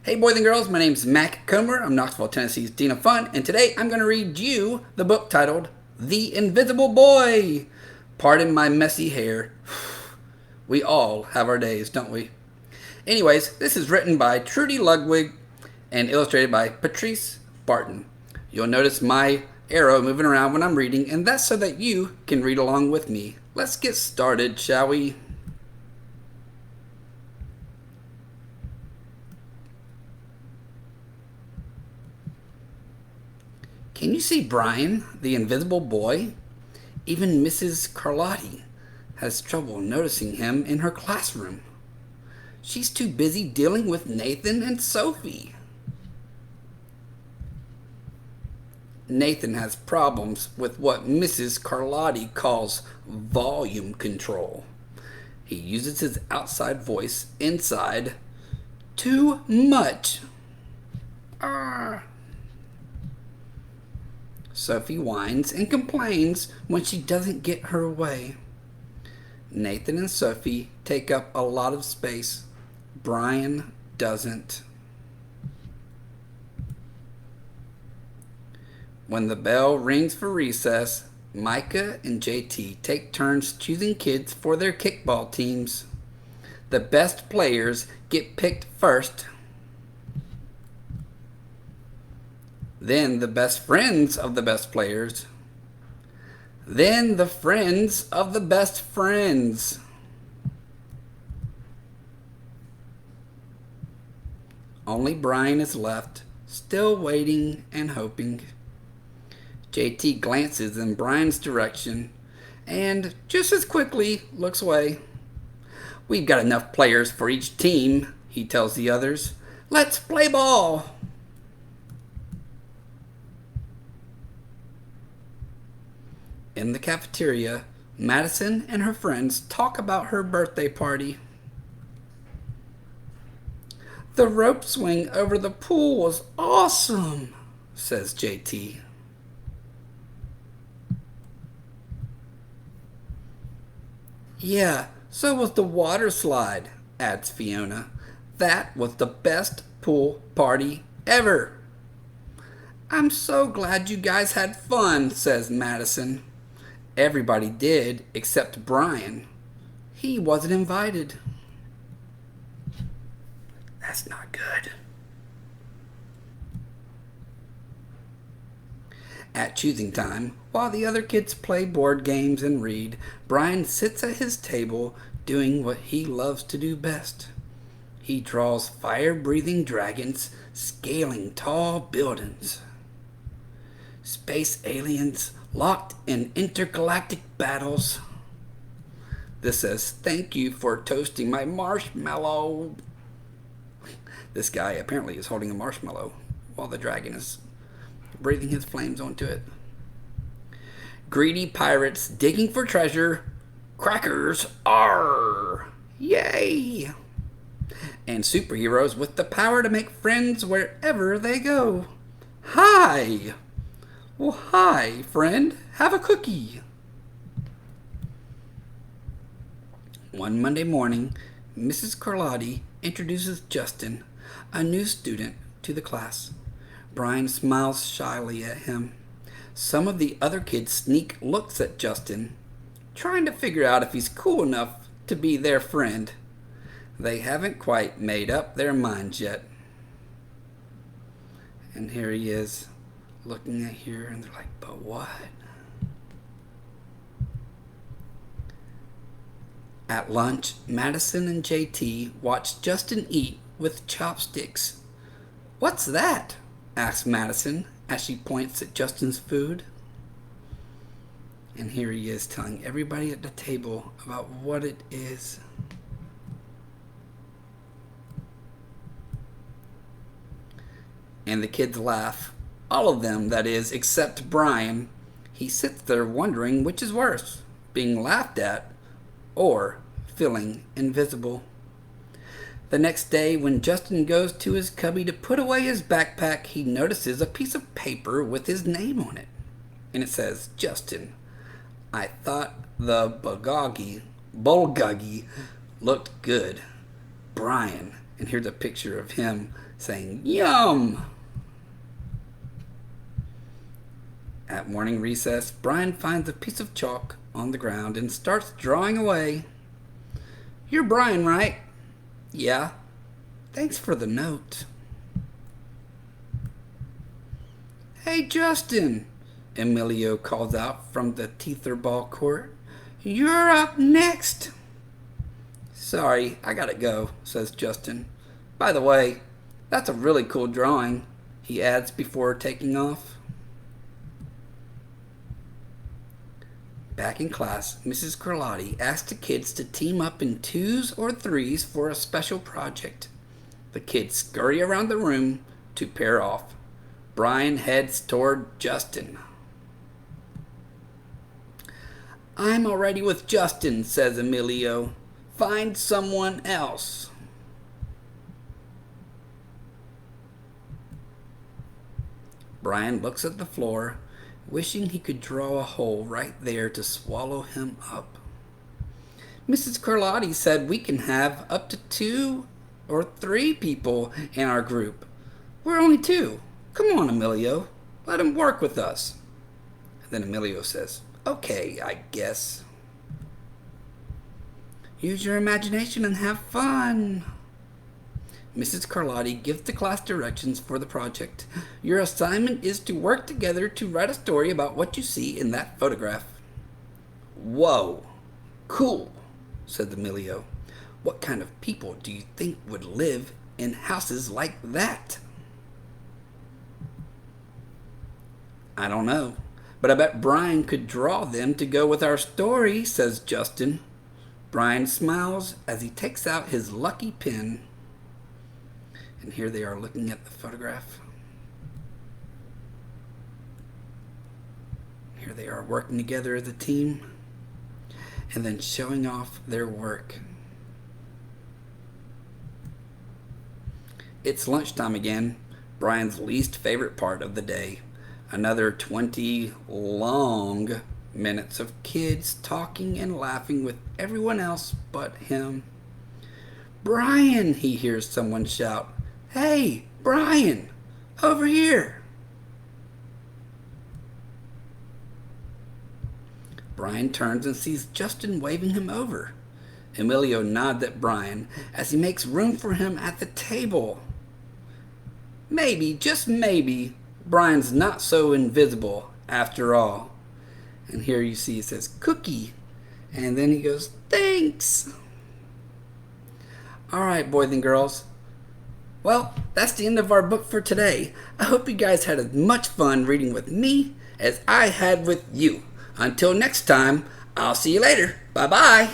Hey boys and girls, my name's Mac Comer. I'm Knoxville, Tennessee's Dean of Fun, and today I'm going to read you the book titled The Invisible Boy. Pardon my messy hair. We all have our days, don't we? Anyways, this is written by Trudy Ludwig and illustrated by Patrice Barton. You'll notice my arrow moving around when I'm reading, and that's so that you can read along with me. Let's get started, shall we? Can you see Brian, the invisible boy? Even Mrs. Carlotti has trouble noticing him in her classroom. She's too busy dealing with Nathan and Sophie. Nathan has problems with what Mrs. Carlotti calls volume control. He uses his outside voice inside too much. Arr. Sophie whines and complains when she doesn't get her way. Nathan and Sophie take up a lot of space. Brian doesn't. When the bell rings for recess, Micah and JT take turns choosing kids for their kickball teams. The best players get picked first. Then the best friends of the best players. Then the friends of the best friends. Only Brian is left, still waiting and hoping. JT glances in Brian's direction and just as quickly looks away. We've got enough players for each team, he tells the others. Let's play ball. In the cafeteria, Madison and her friends talk about her birthday party. The rope swing over the pool was awesome, says JT. Yeah, so was the water slide, adds Fiona. That was the best pool party ever. I'm so glad you guys had fun, says Madison. Everybody did, except Brian. He wasn't invited. That's not good. At choosing time, while the other kids play board games and read, Brian sits at his table doing what he loves to do best. He draws fire-breathing dragons scaling tall buildings. Space aliens locked in intergalactic battles. This says, thank you for toasting my marshmallow. This guy apparently is holding a marshmallow while the dragon is breathing his flames onto it. Greedy pirates digging for treasure. Crackers are. Yay! And superheroes with the power to make friends wherever they go. Hi! Well, hi, friend. Have a cookie. One Monday morning, Mrs. Carlotti introduces Justin, a new student, to the class. Brian smiles shyly at him. Some of the other kids sneak looks at Justin, trying to figure out if he's cool enough to be their friend. They haven't quite made up their minds yet. And here he is, looking at here, and they're like, but what? At lunch, Madison and JT watch Justin eat with chopsticks. What's that? Asks Madison as she points at Justin's food. And here he is telling everybody at the table about what it is. And the kids laugh. All of them, that is, except Brian. He sits there wondering which is worse, being laughed at or feeling invisible. The next day, when Justin goes to his cubby to put away his backpack, he notices a piece of paper with his name on it. And it says, Justin, I thought the bulgogi looked good. Brian, and here's a picture of him saying, "Yum!" At morning recess, Brian finds a piece of chalk on the ground and starts drawing away. "You're Brian, right?" "Yeah." "Thanks for the note." "Hey, Justin," Emilio calls out from the teetherball court. "You're up next." "Sorry, I gotta go," says Justin. "By the way, that's a really cool drawing," he adds before taking off. Back in class, Mrs. Carlotti asked the kids to team up in twos or threes for a special project. The kids scurry around the room to pair off. Brian heads toward Justin. "I'm already with Justin," says Emilio. "Find someone else." Brian looks at the floor, wishing he could draw a hole right there to swallow him up. "Mrs. Carlotti said we can have up to 2 or 3 people in our group. We're only 2. Come on, Emilio. Let him work with us." And then Emilio says, "Okay, I guess." "Use your imagination and have fun." Mrs. Carlotti gives the class directions for the project. "Your assignment is to work together to write a story about what you see in that photograph." "Whoa, cool," said Emilio. "What kind of people do you think would live in houses like that?" "I don't know, but I bet Brian could draw them to go with our story," says Justin. Brian smiles as he takes out his lucky pen. And here they are looking at the photograph. Here they are working together as a team and then showing off their work. It's lunchtime again, Brian's least favorite part of the day. Another 20 long minutes of kids talking and laughing with everyone else but him. "Brian," he hears someone shout. "Hey, Brian, over here." Brian turns and sees Justin waving him over. Emilio nods at Brian as he makes room for him at the table. Maybe, just maybe, Brian's not so invisible after all. And here you see it says cookie. And then he goes, "Thanks." All right, boys and girls. Well, that's the end of our book for today. I hope you guys had as much fun reading with me as I had with you. Until next time, I'll see you later. Bye-bye.